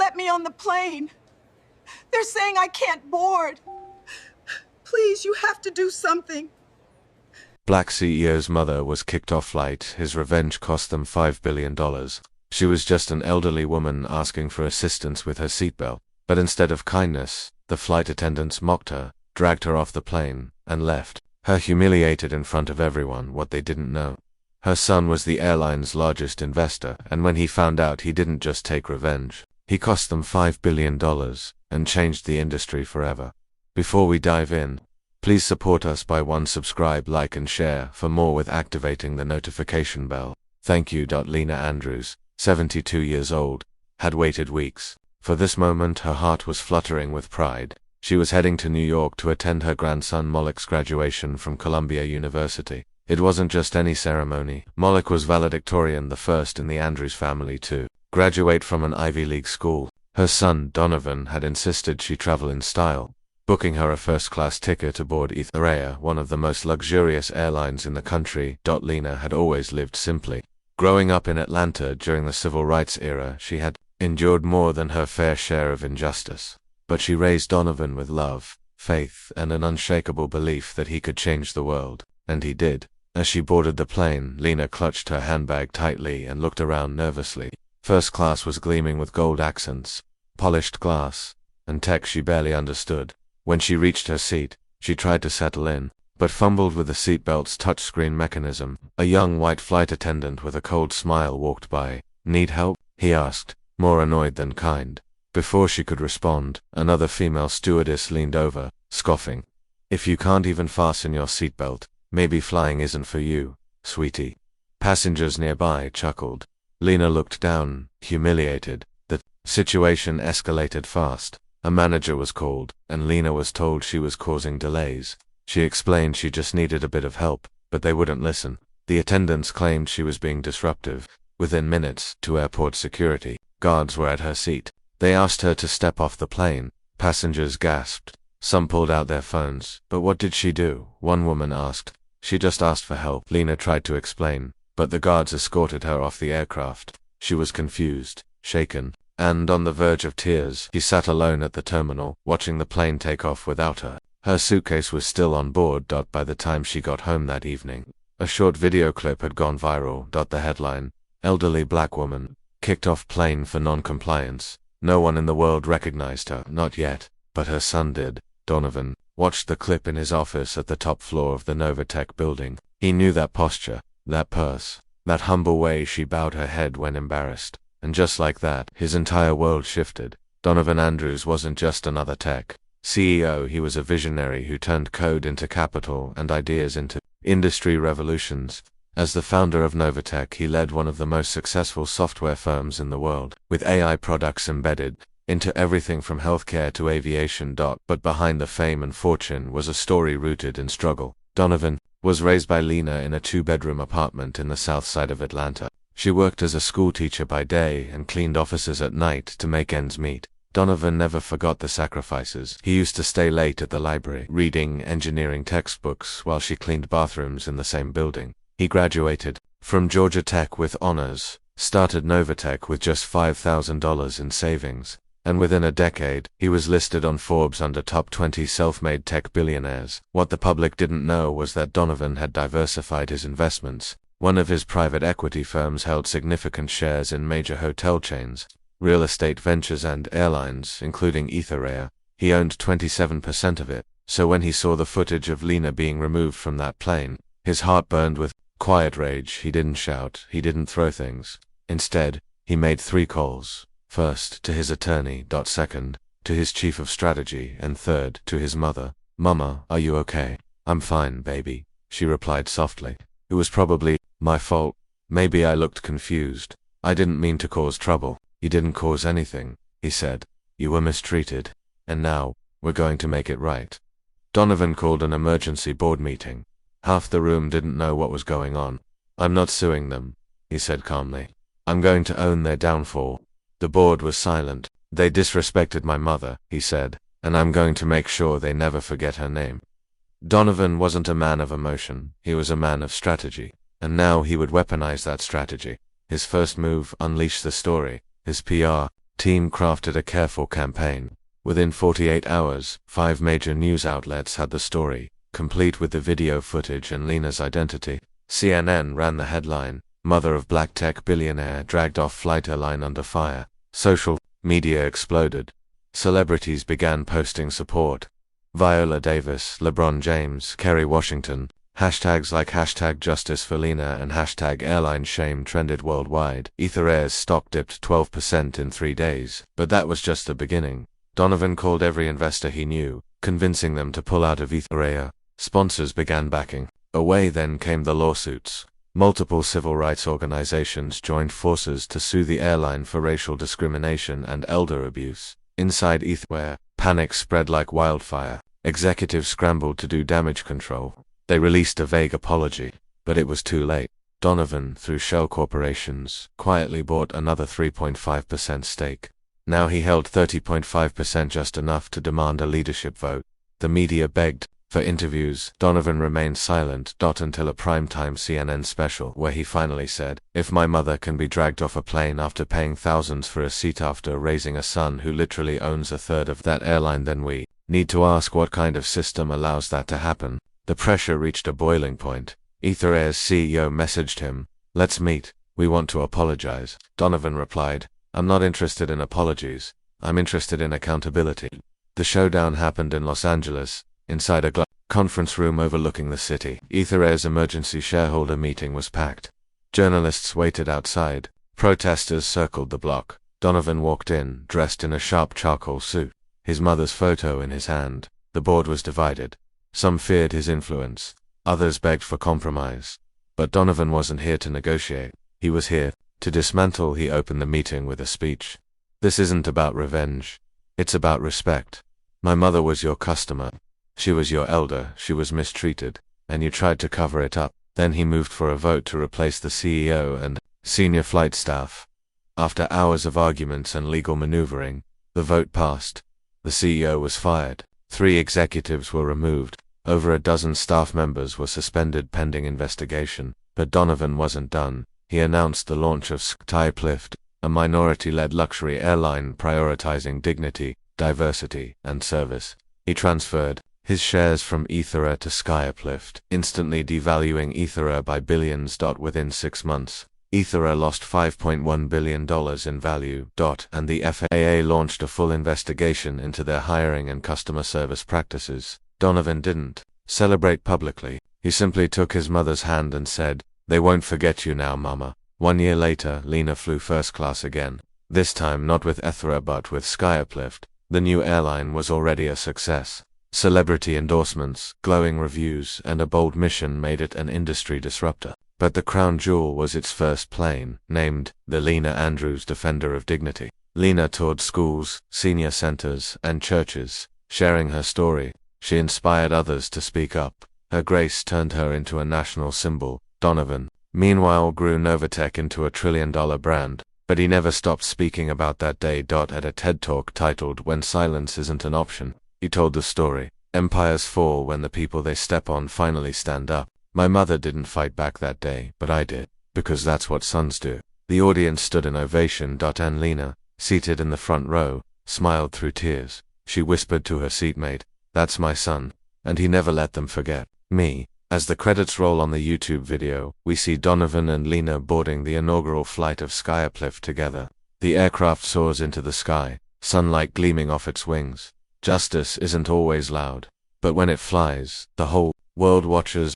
let me on the plane. They're saying I can't board. Please, you have to do something. Black CEO's mother was kicked off flight. His revenge cost them $5 billion. She was just an elderly woman asking for assistance with her seatbelt. But instead of kindness, the flight attendants mocked her, dragged her off the plane, and left her humiliated in front of everyone. What they didn't know: her son was the airline's largest investor, and when he found out, he didn't just take revenge. He cost them $5 billion and changed the industry forever. Before we dive in, please support us by subscribe, like and share for more with activating the notification bell. Thank you. Lena Andrews, 72 years old, had waited weeks for this moment. Her heart was fluttering with pride. She was heading to New York to attend her grandson Moloch's graduation from Columbia University. It wasn't just any ceremony. Moloch was valedictorian, the first in the Andrews family to graduate from an Ivy League school. Her son, Donovan, had insisted she travel in style, booking her a first-class ticket aboard Air, one of the most luxurious airlines in the country. Lena had always lived simply. Growing up in Atlanta during the civil rights era, she had endured more than her fair share of injustice. But she raised Donovan with love, faith, and an unshakable belief that he could change the world. And he did. As she boarded the plane, Lena clutched her handbag tightly and looked around nervously. First class was gleaming with gold accents, polished glass, and tech she barely understood. When she reached her seat, she tried to settle in, but fumbled with the seatbelt's touchscreen mechanism. A young white flight attendant with a cold smile walked by. "Need help?" he asked, more annoyed than kind. Before she could respond, another female stewardess leaned over, scoffing. "If you can't even fasten your seatbelt, maybe flying isn't for you, sweetie." Passengers nearby chuckled. Lena looked down, humiliated. The situation escalated fast. A manager was called, and Lena was told she was causing delays. She explained she just needed a bit of help, but they wouldn't listen. The attendants claimed she was being disruptive. Within minutes, two airport security guards were at her seat. They asked her to step off the plane. Passengers gasped. Some pulled out their phones. "But what did she do?" one woman asked. "She just asked for help," Lena tried to explain, but the guards escorted her off the aircraft. She was confused, shaken, and on the verge of tears. She sat alone at the terminal, watching the plane take off without her. Her suitcase was still on board. By the time she got home that evening, a short video clip had gone viral. The headline: "Elderly black woman kicked off plane for non-compliance." No one in the world recognized her, not yet, but her son did. Donovan watched the clip in his office at the top floor of the Novatech building. He knew that posture, that purse, that humble way she bowed her head when embarrassed. And just like that, his entire world shifted. Donovan Andrews wasn't just another tech CEO, he was a visionary who turned code into capital and ideas into industry revolutions. As the founder of Novatech, he led one of the most successful software firms in the world, with AI products embedded into everything from healthcare to aviation. But behind the fame and fortune was a story rooted in struggle. Donovan was raised by Lena in a two-bedroom apartment in the south side of Atlanta. She worked as a schoolteacher by day and cleaned offices at night to make ends meet. Donovan never forgot the sacrifices. He used to stay late at the library, reading engineering textbooks while she cleaned bathrooms in the same building. He graduated from Georgia Tech with honors, started Novatech with just $5,000 in savings, and within a decade, he was listed on Forbes under top 20 self-made tech billionaires. What the public didn't know was that Donovan had diversified his investments. One of his private equity firms held significant shares in major hotel chains, real estate ventures, and airlines, including Air. He owned 27% of it, so when he saw the footage of Lena being removed from that plane, his heart burned with quiet rage. He didn't shout, he didn't throw things. Instead, he made 3 calls. First, to his attorney. Second, to his chief of strategy. And third, to his mother. "Mama, are you okay?" "I'm fine, baby," she replied softly. "It was probably my fault. Maybe I looked confused. I didn't mean to cause trouble." "You didn't cause anything," he said. "You were mistreated. And now, we're going to make it right." Donovan called an emergency board meeting. Half the room didn't know what was going on. "I'm not suing them," he said calmly. "I'm going to own their downfall." The board was silent. "They disrespected my mother," he said, "and I'm going to make sure they never forget her name." Donovan wasn't a man of emotion, he was a man of strategy. And now he would weaponize that strategy. His first move: unleash the story. His PR team crafted a careful campaign. Within 48 hours, 5 major news outlets had the story, complete with the video footage and Lena's identity. CNN ran the headline, "Mother of Black Tech Billionaire Dragged Off Flight Airline Under Fire." Social media exploded. Celebrities began posting support. Viola Davis, LeBron James, Kerry Washington. Hashtags like #JusticeForLena and #AirlineShame trended worldwide. Ether Air's stock dipped 12% in 3 days. But that was just the beginning. Donovan called every investor he knew, convincing them to pull out of Ether Air. Sponsors began backing. Away then came the lawsuits. Multiple civil rights organizations joined forces to sue the airline for racial discrimination and elder abuse. Inside Ether Air, panic spread like wildfire. Executives scrambled to do damage control. They released a vague apology, but it was too late. Donovan, through shell corporations, quietly bought another 3.5% stake. Now he held 30.5%, just enough to demand a leadership vote. The media begged for interviews. Donovan remained silent until a primetime CNN special where he finally said, "If my mother can be dragged off a plane after paying thousands for a seat after raising a son who literally owns a third of that airline, then we need to ask what kind of system allows that to happen." The pressure reached a boiling point. Ether Air's CEO messaged him, "Let's meet. We want to apologize." Donovan replied, "I'm not interested in apologies. I'm interested in accountability." The showdown happened in Los Angeles, inside a conference room overlooking the city. Ether Air's emergency shareholder meeting was packed. Journalists waited outside. Protesters circled the block. Donovan walked in, dressed in a sharp charcoal suit, his mother's photo in his hand. The board was divided. Some feared his influence. Others begged for compromise. But Donovan wasn't here to negotiate. He was here to dismantle. He opened the meeting with a speech. "This isn't about revenge. It's about respect. My mother was your customer. She was your elder. She was mistreated, and you tried to cover it up." Then he moved for a vote to replace the CEO and senior flight staff. After hours of arguments and legal maneuvering, the vote passed. The CEO was fired. 3 executives were removed. Over a dozen staff members were suspended pending investigation. But Donovan wasn't done. He announced the launch of SkyUplift, a minority-led luxury airline prioritizing dignity, diversity, and service. He transferred his shares from Ether Air to SkyUplift, instantly devaluing Ether Air by billions. Within 6 months, Ether Air lost $5.1 billion in value. And the FAA launched a full investigation into their hiring and customer service practices. Donovan didn't celebrate publicly. He simply took his mother's hand and said, "They won't forget you now, Mama." 1 year later, Lena flew first class again. This time not with Ether Air but with SkyUplift. The new airline was already a success. Celebrity endorsements, glowing reviews, and a bold mission made it an industry disruptor. But the crown jewel was its first plane, named the Lena Andrews Defender of Dignity. Lena toured schools, senior centers, and churches, sharing her story. She inspired others to speak up. Her grace turned her into a national symbol. Donovan, meanwhile, grew Novatech into a $1 trillion brand. But he never stopped speaking about that day. At a TED Talk titled "When Silence Isn't an Option," he told the story. Empires fall when the people they step on finally stand up. My mother didn't fight back that day, but I did, because that's what sons do. The audience stood in ovation. And Lena, seated in the front row, smiled through tears. She whispered to her seatmate, "That's my son, and he never let them forget me." As the credits roll on the YouTube video, we see Donovan and Lena boarding the inaugural flight of SkyUplift together. The aircraft soars into the sky, sunlight gleaming off its wings. Justice isn't always loud, but when it flies, the whole world watches.